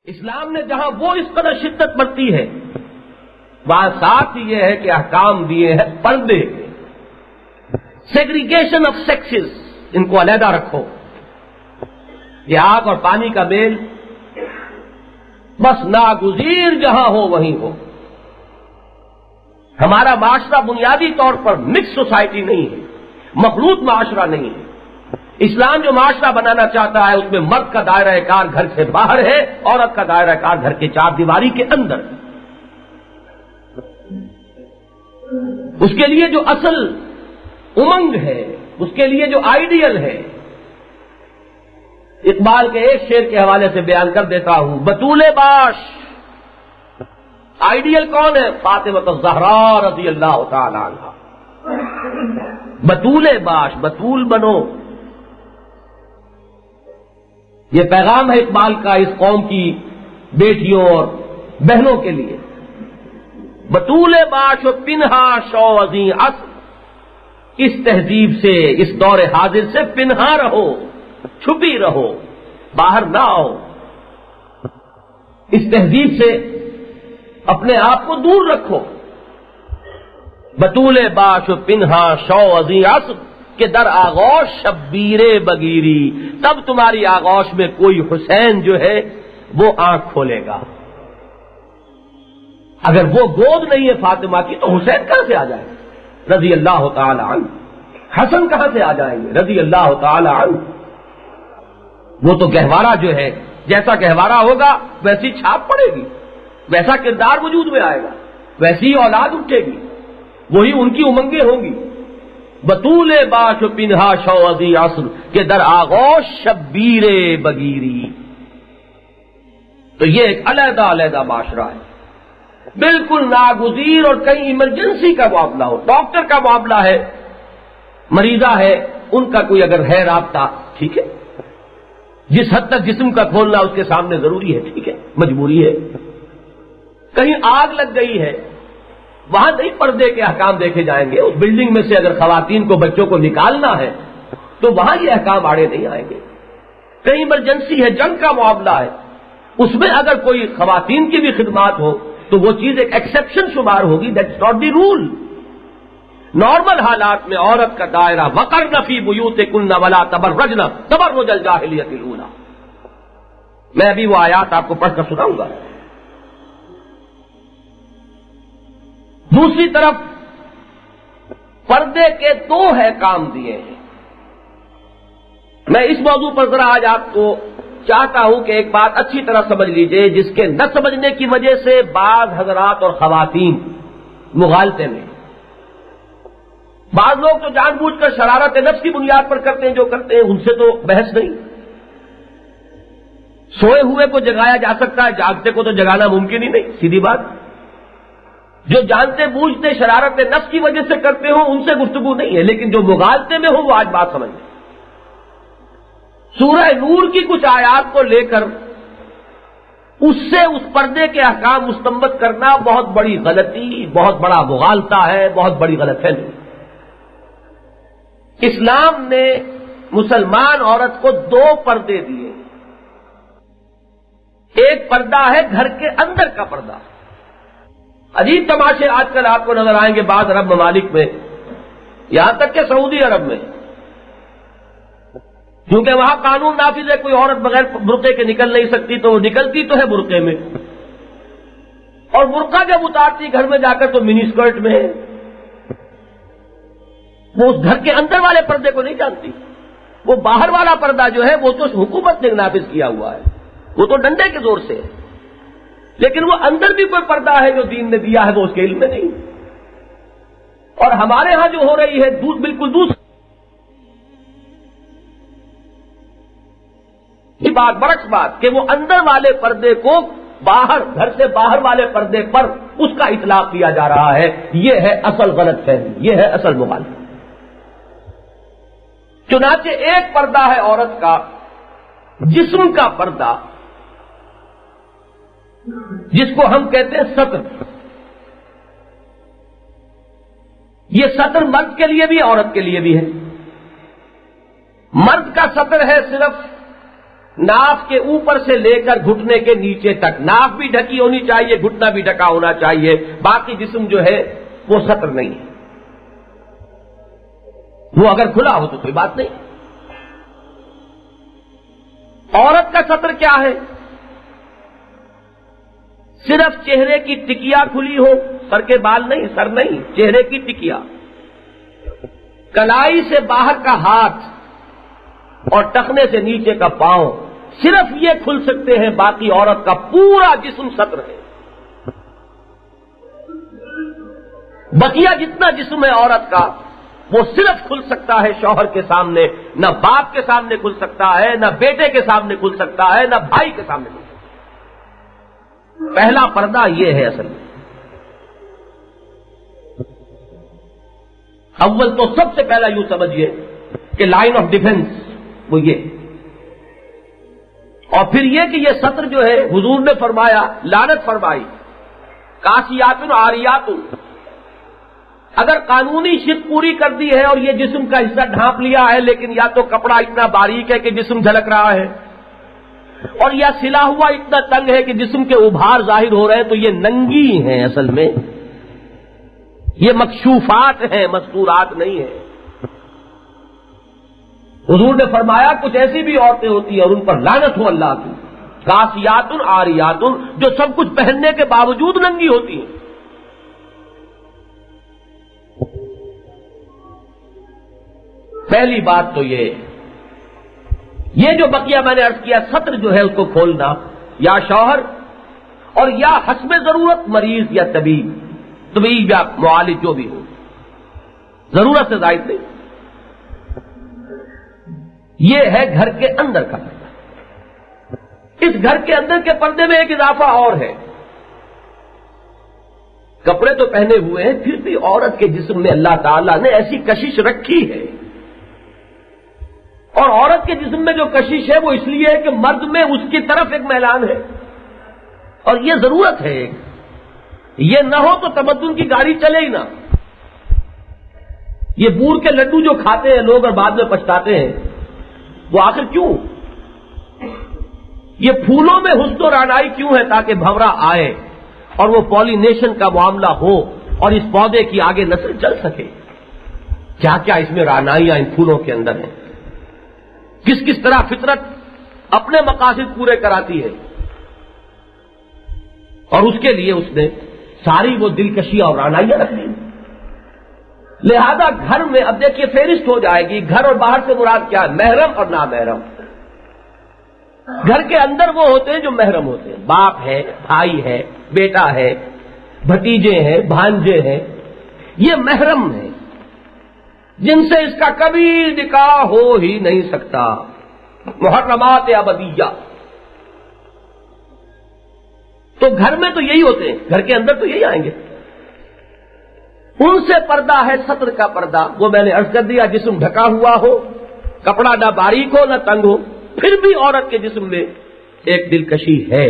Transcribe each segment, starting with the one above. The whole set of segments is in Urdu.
اسلام نے جہاں وہ اس قدر شدت برتی ہے وہاں ساتھ ہی یہ ہے کہ احکام دیے ہیں پردے کے، سیگریگیشن آف سیکسز، ان کو علیحدہ رکھو. یہ آگ اور پانی کا میل بس ناگزیر جہاں ہو وہیں ہو. ہمارا معاشرہ بنیادی طور پر مکس سوسائٹی نہیں ہے، مخلوط معاشرہ نہیں ہے. اسلام جو معاشرہ بنانا چاہتا ہے اس میں مرد کا دائرہ کار گھر سے باہر ہے، عورت کا دائرہ کار گھر کے چار دیواری کے اندر. اس کے لیے جو اصل امنگ ہے، اس کے لیے جو آئیڈیل ہے، اقبال کے ایک شعر کے حوالے سے بیان کر دیتا ہوں. بطول باش، آئیڈیل کون ہے؟ فاطمہ الزہرا رضی اللہ تعالی عنہا. بطول باش، بطول بنو. یہ پیغام ہے اقبال کا اس قوم کی بیٹیوں اور بہنوں کے لیے. بطول باش و پنہا شو ازیں اصل، اس تہذیب سے، اس دور حاضر سے پنہا رہو، چھپی رہو، باہر نہ آؤ. اس تہذیب سے اپنے آپ کو دور رکھو. بطول باش و پنہا شو ازیں اصل کہ در آغوش شبیر بگیری، تب تمہاری آغوش میں کوئی حسین جو ہے وہ آنکھ کھولے گا. اگر وہ گود نہیں ہے فاطمہ کی تو حسین کہاں سے آ جائیں گے رضی اللہ تعالی عنہ؟ حسن کہاں سے آ جائیں گے رضی اللہ تعالی عنہ؟ وہ تو گہوارہ جو ہے، جیسا گہوارہ ہوگا ویسی چھاپ پڑے گی، ویسا کردار وجود میں آئے گا، ویسی ہی اولاد اٹھے گی، وہی ان کی امنگیں ہوں گی. بطول باش و پنہا شو ازیں اصل کہ در آغوش شبیر بگیری. تو یہ ایک علیحدہ علیحدہ معاشرہ ہے، بالکل ناگزیر. اور کہیں ایمرجنسی کا معاملہ ہو، ڈاکٹر کا معاملہ ہے، مریضہ ہے، ان کا کوئی اگر ہے رابطہ، ٹھیک ہے. جس حد تک جسم کا کھولنا اس کے سامنے ضروری ہے، ٹھیک ہے، مجبوری ہے. کہیں آگ لگ گئی ہے، وہاں نہیں پردے کے احکام دیکھے جائیں گے. اس بلڈنگ میں سے اگر خواتین کو، بچوں کو نکالنا ہے تو وہاں یہ احکام آڑے نہیں آئیں گے. کہیں ایمرجنسی ہے، جنگ کا معاملہ ہے، اس میں اگر کوئی خواتین کی بھی خدمات ہو تو وہ چیز ایک ایکسیپشن شمار ہوگی. That's not the rule. Normal حالات میں عورت کا دائرہ وقرن فی بیوتکن ولا تبرجن تبرج الجاہلیۃ الاولی. میں ابھی وہ آیات آپ کو پڑھ کر سناؤں گا. دوسری طرف پردے کے دو ہے کام دیے ہیں. میں اس موضوع پر ذرا آج آپ کو چاہتا ہوں کہ ایک بات اچھی طرح سمجھ لیجئے، جس کے نہ سمجھنے کی وجہ سے بعض حضرات اور خواتین مغالطے میں. بعض لوگ تو جان بوجھ کر شرارت نفس کی بنیاد پر کرتے ہیں جو کرتے ہیں، ان سے تو بحث نہیں. سوئے ہوئے کو جگایا جا سکتا ہے، جاگتے کو تو جگانا ممکن ہی نہیں، سیدھی بات. جو جانتے بوجھتے شرارت نفس کی وجہ سے کرتے ہوں ان سے گفتگو نہیں ہے، لیکن جو مغالطے میں ہو وہ آج بات سمجھ لیں. سورہ نور کی کچھ آیات کو لے کر اس سے اس پردے کے احکام مستنبط کرنا بہت بڑی غلطی، بہت بڑا مغالطہ ہے، بہت بڑی غلط فہمی. اسلام نے مسلمان عورت کو دو پردے دیے. ایک پردہ ہے گھر کے اندر کا پردہ. عجیب تماشے آج کل آپ کو نظر آئیں گے بعض عرب ممالک میں، یہاں تک کہ سعودی عرب میں، کیونکہ وہاں قانون نافذ ہے، کوئی عورت بغیر برقعے کے نکل نہیں سکتی، تو وہ نکلتی تو ہے برقعے میں، اور برقع جب اتارتی گھر میں جا کر تو منی اسکرٹ میں ہے. وہ اس گھر کے اندر والے پردے کو نہیں جانتی. وہ باہر والا پردہ جو ہے وہ تو حکومت نے نافذ کیا ہوا ہے، وہ تو ڈنڈے کے زور سے ہے. لیکن وہ اندر بھی کوئی پردہ ہے جو دین نے دیا ہے وہ اس کے علم میں نہیں. اور ہمارے ہاں جو ہو رہی ہے بالکل دوسری بات، برعکس بات، کہ وہ اندر والے پردے کو باہر، گھر سے باہر والے پردے پر اس کا اطلاق کیا جا رہا ہے. یہ ہے اصل غلط فہمی، یہ ہے اصل مغالطہ. چنانچہ ایک پردہ ہے عورت کا جسم کا پردہ، جس کو ہم کہتے ہیں ستر. یہ ستر مرد کے لیے بھی عورت کے لیے بھی ہے. مرد کا ستر ہے صرف ناف کے اوپر سے لے کر گھٹنے کے نیچے تک، ناف بھی ڈھکی ہونی چاہیے، گھٹنا بھی ڈھکا ہونا چاہیے، باقی جسم جو ہے وہ سطر نہیں ہے۔ وہ اگر کھلا ہو تو کوئی بات نہیں۔ عورت کا سطر کیا ہے؟ صرف چہرے کی ٹکیا کھلی ہو، سر کے بال نہیں، سر نہیں، چہرے کی ٹکیا، کلائی سے باہر کا ہاتھ اور ٹخنے سے نیچے کا پاؤں، صرف یہ کھل سکتے ہیں، باقی عورت کا پورا جسم سطر ہے۔ بقیہ جتنا جسم ہے عورت کا وہ صرف کھل سکتا ہے شوہر کے سامنے، نہ باپ کے سامنے کھل سکتا ہے، نہ بیٹے کے سامنے کھل سکتا ہے، نہ بھائی کے سامنے کھل سکتا ہے۔ پہلا پردہ یہ ہے اصل میں۔ اول تو سب سے پہلا یوں سمجھیے کہ لائن آف ڈیفنس وہ یہ، اور پھر یہ کہ یہ سطر جو ہے حضور نے فرمایا، لعنت فرمائی، کاسیات عاریات، اگر قانونی شرط پوری کر دی ہے اور یہ جسم کا حصہ ڈھانپ لیا ہے، لیکن یا تو کپڑا اتنا باریک ہے کہ جسم جھلک رہا ہے، اور یا سلا ہوا اتنا تنگ ہے کہ جسم کے ابھار ظاہر ہو رہے ہیں، تو یہ ننگی ہیں، اصل میں یہ مکشوفات ہیں، مستورات نہیں ہیں۔ حضور نے فرمایا کچھ ایسی بھی عورتیں ہوتی ہیں اور ان پر لعنت ہو اللہ کی، کاسیات عاریات، جو سب کچھ پہننے کے باوجود ننگی ہوتی ہیں۔ پہلی بات تو یہ جو بقیہ میں نے عرض کیا، سطر جو ہے اس کو کھولنا، یا شوہر اور یا حسب ضرورت مریض یا طبیب یا معالج جو بھی ہو، ضرورت سے زائد نہیں۔ یہ ہے گھر کے اندر کا پردہ۔ اس گھر کے اندر کے پردے میں ایک اضافہ اور ہے، کپڑے تو پہنے ہوئے ہیں، پھر بھی عورت کے جسم میں اللہ تعالیٰ نے ایسی کشش رکھی ہے، اور عورت کے جسم میں جو کشش ہے وہ اس لیے ہے کہ مرد میں اس کی طرف ایک میلان ہے، اور یہ ضرورت ہے، یہ نہ ہو تو تمدن کی گاڑی چلے ہی نہ۔ یہ بور کے لڈو جو کھاتے ہیں لوگ اور بعد میں پچھتاتے ہیں، وہ آخر کیوں؟ یہ پھولوں میں حسن و رعنائی کیوں ہے؟ تاکہ بھنورا آئے اور وہ پولینیشن کا معاملہ ہو اور اس پودے کی آگے نسل چل سکے۔ کیا کیا اس میں رعنائیاں ان پھولوں کے اندر ہیں، کس کس طرح فطرت اپنے مقاصد پورے کراتی ہے، اور اس کے لیے اس نے ساری وہ دلکشیاں اور رعنائیاں رکھ لی۔ لہذا گھر میں اب دیکھیے فہرست ہو جائے گی، گھر اور باہر سے مراد کیا ہے؟ محرم اور نامحرم۔ گھر کے اندر وہ ہوتے ہیں جو محرم ہوتے ہیں، باپ ہے، بھائی ہے، بیٹا ہے، بھتیجے ہیں، بھانجے ہیں، یہ محرم ہیں جن سے اس کا کبھی نکاح ہو ہی نہیں سکتا، محرمات ابدیہ۔ تو گھر میں تو یہی ہوتے ہیں، گھر کے اندر تو یہی آئیں گے۔ ان سے پردہ ہے سطر کا پردہ، وہ میں نے عرض کر دیا، جسم ڈھکا ہوا ہو، کپڑا نہ باریک ہو نہ تنگ ہو، پھر بھی عورت کے جسم میں ایک دلکشی ہے۔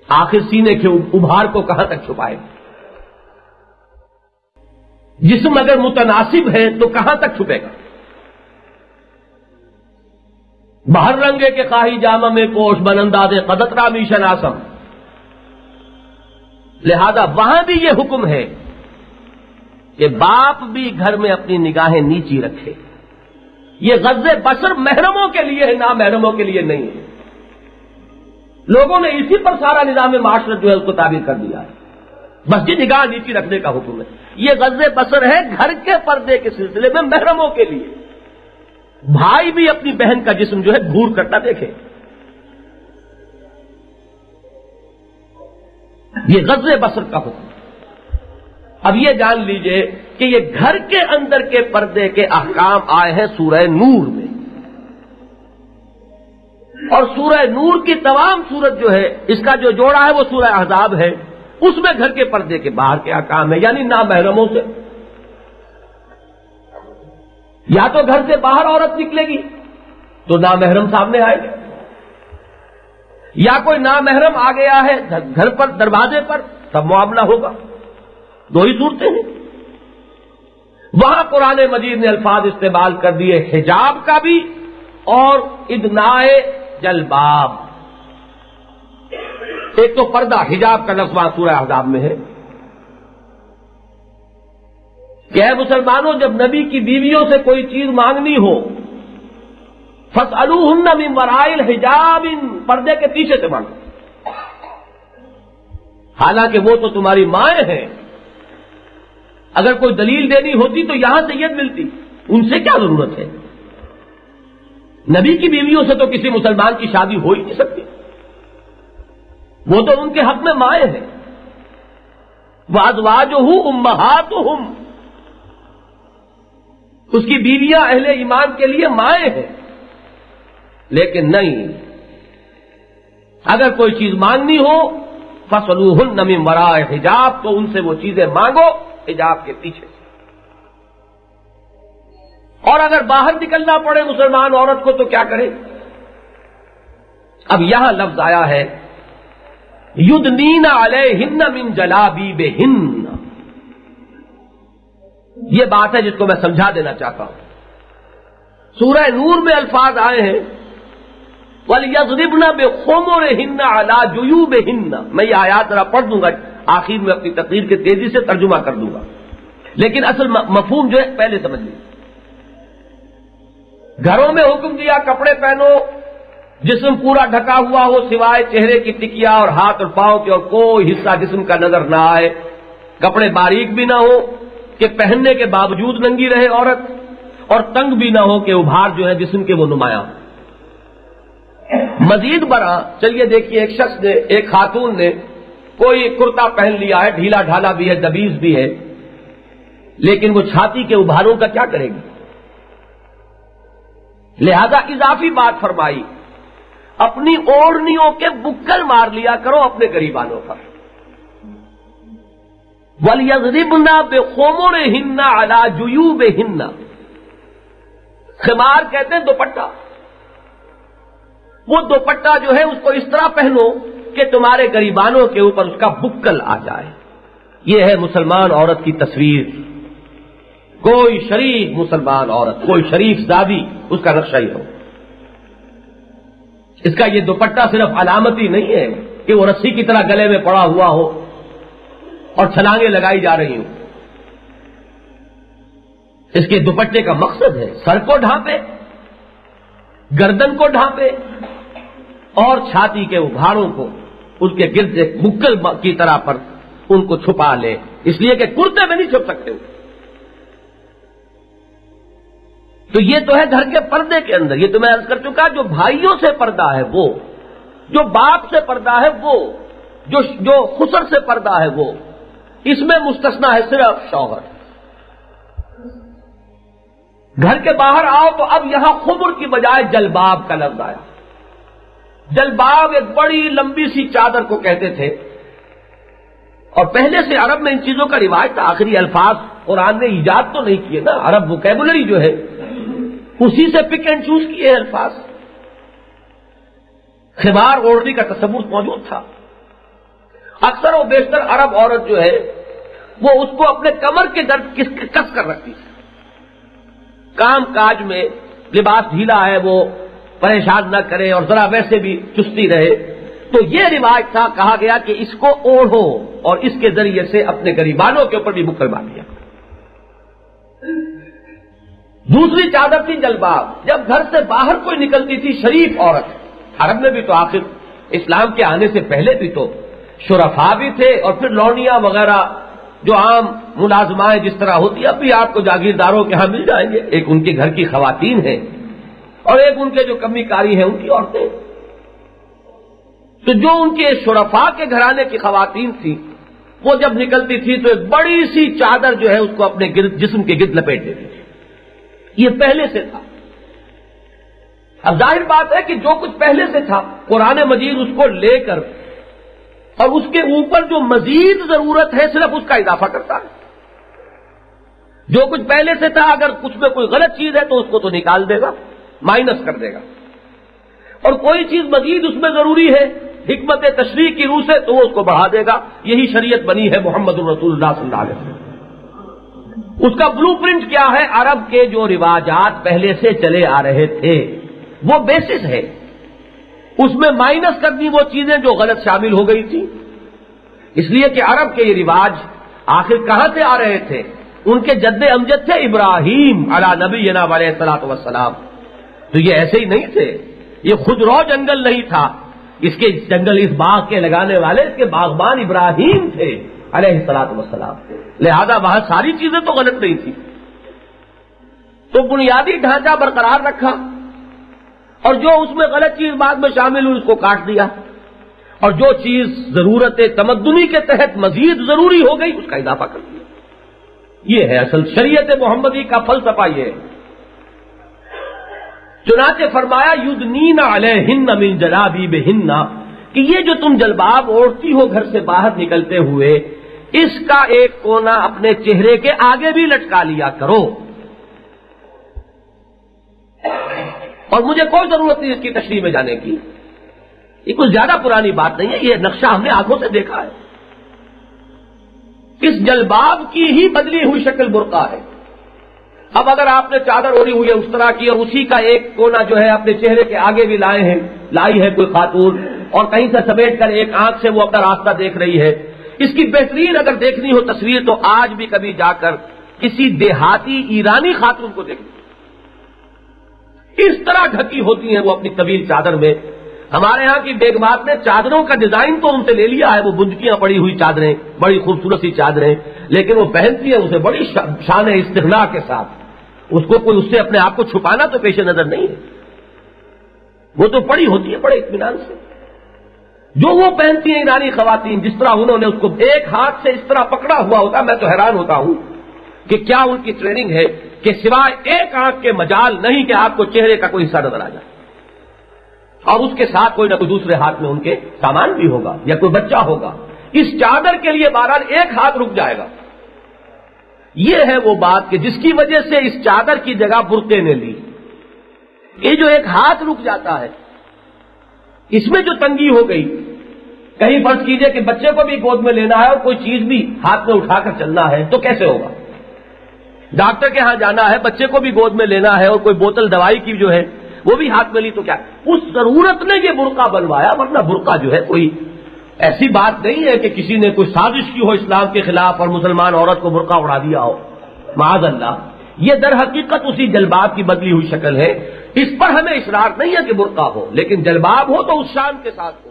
آخر سینے کے ابھار کو کہاں تک چھپائے؟ جسم اگر متناسب ہے تو کہاں تک چھپے گا؟ بہر رنگے کے خواہی جامہ میں پوش بننداز قدت رامی شناسم۔ لہذا وہاں بھی یہ حکم ہے کہ باپ بھی گھر میں اپنی نگاہیں نیچی رکھے۔ یہ غض بصر محرموں کے لیے ہے، نامحرموں کے لیے نہیں ہے۔ لوگوں نے اسی پر سارا نظام معاشرت جو ہے اس کو تعبیر کر دیا ہے، بس یہ نگاہ نیچی رکھنے کا حکم ہے۔ یہ غض بصر ہے گھر کے پردے کے سلسلے میں محرموں کے لیے۔ بھائی بھی اپنی بہن کا جسم جو ہے گھور کرتا دیکھے، یہ غض بصر کا حکم۔ اب یہ جان لیجئے کہ یہ گھر کے اندر کے پردے کے احکام آئے ہیں سورہ نور میں، اور سورہ نور کی تمام سورت جو ہے اس کا جو جوڑا ہے وہ سورہ احزاب ہے، اس میں گھر کے پردے کے باہر کے احکام ہے، یعنی نامحرموں سے۔ یا تو گھر سے باہر عورت نکلے گی تو نامحرم سامنے آئے گا، یا کوئی نامحرم آ گیا ہے گھر پر دروازے پر، تب معاملہ ہوگا۔ دو ہی صورتیں ہیں۔ وہاں قرآن مجید نے الفاظ استعمال کر دیے حجاب کا بھی اور ادنائے جلباب. ایک تو پردہ حجاب کا لفظ وہاں سورہ احزاب میں ہے کہ اے مسلمانوں جب نبی کی بیویوں سے کوئی چیز مانگنی ہو فاسألوہن من وراء الحجاب، پردے کے پیچھے سے مانگو. حالانکہ وہ تو تمہاری مائیں ہیں، اگر کوئی دلیل دینی ہوتی تو یہاں سے یہ ملتی، ان سے کیا ضرورت ہے؟ نبی کی بیویوں سے تو کسی مسلمان کی شادی ہو ہی نہیں سکتی، وہ تو ان کے حق میں مائیں ہیں. وَأَزْوَاجُهُ أُمَّهَاتُهُمْ، اس کی بیویاں اہل ایمان کے لیے مائیں ہیں. لیکن نہیں، اگر کوئی چیز مانگنی ہو فَاسْأَلُوهُنَّ مِن وَرَاءِ حِجَاب، تو ان سے وہ چیزیں مانگو حجاب کے پیچھے. اور اگر باہر نکلنا پڑے مسلمان عورت کو تو کیا کرے؟ اب یہاں لفظ آیا ہے یدنین علیہن من جلابیبہن. یہ بات ہے جس کو میں سمجھا دینا چاہتا ہوں. سورہ نور میں الفاظ آئے ہیں وَلْيَضْرِبْنَ بِخُمُرِهِنَّ عَلَى جُيُوبِهِنَّ. میں یہ آیات ذرا پڑھ دوں گا، آخر میں اپنی تقریر کے تیزی سے ترجمہ کر دوں گا، لیکن اصل مفہوم جو ہے پہلے سمجھ لیجیے. گھروں میں حکم دیا کپڑے پہنو، جسم پورا ڈھکا ہوا ہو سوائے چہرے کی ٹکیا اور ہاتھ اور پاؤں کے، اور کوئی حصہ جسم کا نظر نہ آئے. کپڑے باریک بھی نہ ہو کہ پہننے کے باوجود ننگی رہے عورت، اور تنگ بھی نہ ہو کہ ابھار جو ہے جسم کے وہ نمایاں. مزید برآں چلیے دیکھیے، ایک شخص نے، ایک خاتون نے کوئی کرتا پہن لیا ہے، ڈھیلا ڈھالا بھی ہے، دبیز بھی ہے، لیکن وہ چھاتی کے ابھاروں کا کیا کرے گی؟ لہذا اضافی بات فرمائی، اپنی اوڑھنیوں کے بکل مار لیا کرو اپنے گریبانوں پر. وَلْيَضْرِبْنَ بِخُمُرِهِنَّ عَلَى جُيُوبِهِنَّ. خمار کہتے ہیں دوپٹہ. وہ دوپٹہ جو ہے اس کو اس طرح پہنو کہ تمہارے گریبانوں کے اوپر اس کا بکل آ جائے. یہ ہے مسلمان عورت کی تصویر. کوئی شریف مسلمان عورت، کوئی شریف زادی اس کا نقشہ ہی ہو. اس کا یہ دوپٹہ صرف علامتی نہیں ہے کہ وہ رسی کی طرح گلے میں پڑا ہوا ہو اور چھلانگیں لگائی جا رہی ہوں. اس کے دوپٹے کا مقصد ہے سر کو ڈھانپے، گردن کو ڈھانپے، اور چھاتی کے ابھاروں کو اس کے گرد ایک بکل کی طرح پر ان کو چھپا لے، اس لیے کہ کرتے میں نہیں چھپ سکتے. تو یہ تو ہے گھر کے پردے کے اندر. یہ تو میں عرض کر چکا، جو بھائیوں سے پردہ ہے وہ، جو باپ سے پردہ ہے وہ، جو خسر سے پردہ ہے وہ، اس میں مستثنا ہے صرف شوہر. گھر کے باہر آؤ تو اب یہاں خمر کی بجائے جلباب کا لفظ آیا. جلباب ایک بڑی لمبی سی چادر کو کہتے تھے، اور پہلے سے عرب میں ان چیزوں کا رواج تھا. آخری الفاظ قرآن نے ایجاد تو نہیں کیے نا، عرب ووکیبولری جو ہے اسی سے پک اینڈ چوز کیے الفاظ. خمار اوڑھنے کا تصور موجود تھا. اکثر و بیشتر عرب عورت جو ہے وہ اس کو اپنے کمر کے درد کس کر رکھتی ہے. کام کاج میں لباس ڈھیلا ہے وہ پریشان نہ کرے اور ذرا ویسے بھی چستی رہے، تو یہ رواج تھا. کہا گیا کہ اس کو اوڑھو اور اس کے ذریعے سے اپنے گریبانوں کے اوپر بھی بکل مار دیا. دوسری چادر تھی جلباب. جب گھر سے باہر کوئی نکلتی تھی شریف عورت، عرب میں بھی تو آخر اسلام کے آنے سے پہلے بھی تو شرفا بھی تھے، اور پھر لونیاں وغیرہ جو عام ملازمائیں جس طرح ہوتی، اب بھی آپ کو جاگیرداروں کے ہاں مل جائیں گے. ایک ان کے گھر کی خواتین ہیں اور ایک ان کے جو کمی کاری ہیں ان کی عورتیں. تو جو ان کے شرفا کے گھرانے کی خواتین تھی، وہ جب نکلتی تھی تو ایک بڑی سی چادر جو ہے اس کو اپنے جسم کے گرد لپیٹ دیتی تھی. یہ پہلے سے تھا. اب ظاہر بات ہے کہ جو کچھ پہلے سے تھا قرآن مجید اس کو لے کر اور اس کے اوپر جو مزید ضرورت ہے صرف اس کا اضافہ کرتا ہے. جو کچھ پہلے سے تھا اگر کچھ میں کوئی غلط چیز ہے تو اس کو تو نکال دے گا، مائنس کر دے گا، اور کوئی چیز مزید اس میں ضروری ہے حکمت تشریح کی روح سے تو وہ اس کو بڑھا دے گا. یہی شریعت بنی ہے محمد رسول اللہ صلی اللہ علیہ وسلم. اس کا بلو پرنٹ کیا ہے؟ عرب کے جو رواجات پہلے سے چلے آ رہے تھے وہ بیسس ہے، اس میں مائنس کر دی وہ چیزیں جو غلط شامل ہو گئی تھی. اس لیے کہ عرب کے یہ رواج آخر کہاں سے آ رہے تھے؟ ان کے جد امجد تھے ابراہیم علی نبینا علیہ الصلوۃ والسلام. تو یہ ایسے ہی نہیں تھے، یہ خود رو جنگل نہیں تھا، اس کے جنگل اس باغ کے لگانے والے اس کے باغبان ابراہیم تھے علیہ الصلوۃ والسلام. لہذا وہاں ساری چیزیں تو غلط نہیں تھی. تو بنیادی ڈھانچہ برقرار رکھا، اور جو اس میں غلط چیز بعد میں شامل ہوئی اس کو کاٹ دیا، اور جو چیز ضرورت تمدنی کے تحت مزید ضروری ہو گئی اس کا اضافہ کر دیا. یہ ہے اصل شریعت محمدی کا فلسفہ. یہ چنانچہ فرمایا یدنین علیہن من جلابیبہن، کہ یہ جو تم جلباب اوڑھتی ہو گھر سے باہر نکلتے ہوئے، اس کا ایک کونا اپنے چہرے کے آگے بھی لٹکا لیا کرو. اور مجھے کوئی ضرورت نہیں اس کی تشریح میں جانے کی، یہ کچھ زیادہ پرانی بات نہیں ہے، یہ نقشہ ہم نے آنکھوں سے دیکھا ہے. اس جلباب کی ہی بدلی ہوئی شکل برقع ہے. اب اگر آپ نے چادر اوڑھی ہوئی ہے اس طرح کی، اور اسی کا ایک کونا جو ہے اپنے چہرے کے آگے بھی لائی ہے کوئی خاتون، اور کہیں سے سمیٹ کر ایک آنکھ سے وہ اپنا راستہ دیکھ رہی ہے، اس کی بہترین اگر دیکھنی ہو تصویر تو آج بھی کبھی جا کر کسی دیہاتی ایرانی خاتون کو دیکھیں، اس طرح ڈھکی ہوتی ہیں وہ اپنی طویل چادر میں. ہمارے ہاں کی بیگمات نے چادروں کا ڈیزائن تو ان سے لے لیا ہے، وہ بندکیاں پڑی ہوئی چادریں، بڑی خوبصورت سی چادریں، لیکن وہ پہنتی ہیں اسے بڑی شان استغنا کے ساتھ. اس کو کوئی اس سے اپنے آپ کو چھپانا تو پیش نظر نہیں ہے، وہ تو پڑی ہوتی ہے بڑے اطمینان سے. جو وہ پہنتی ہیں ایرانی خواتین، جس طرح انہوں نے اس کو ایک ہاتھ سے اس طرح پکڑا ہوا ہوتا، میں تو حیران ہوتا ہوں کہ کیا ان کی ٹریننگ ہے کہ سوائے ایک آنکھ کے مجال نہیں کہ آپ کو چہرے کا کوئی حصہ نظر آ جائے، اور اس کے ساتھ کوئی نہ کوئی دوسرے ہاتھ میں ان کے سامان بھی ہوگا یا کوئی بچہ ہوگا. اس چادر کے لیے بہرحال ایک ہاتھ رک جائے گا. یہ ہے وہ بات کہ جس کی وجہ سے اس چادر کی جگہ برقعے نے لی. یہ جو ایک ہاتھ رک جاتا ہے اس میں جو تنگی ہو گئی، کہیں فرض کیجئے کہ بچے کو بھی گود میں لینا ہے اور کوئی چیز بھی ہاتھ میں اٹھا کر چلنا ہے تو کیسے ہوگا؟ ڈاکٹر کے ہاں جانا ہے، بچے کو بھی گود میں لینا ہے، اور کوئی بوتل دوائی کی جو ہے وہ بھی ہاتھ میں لی تو کیا؟ اس ضرورت نے یہ برقع بنوایا، ورنہ برقع جو ہے کوئی ایسی بات نہیں ہے کہ کسی نے کوئی سازش کی ہو اسلام کے خلاف اور مسلمان عورت کو برقع اڑا دیا ہو، معاذ اللہ. یہ در حقیقت اسی جلباب کی بدلی ہوئی شکل ہے. اس پر ہمیں اصرار نہیں ہے کہ برقع ہو، لیکن جلباب ہو تو اس شان کے ساتھ.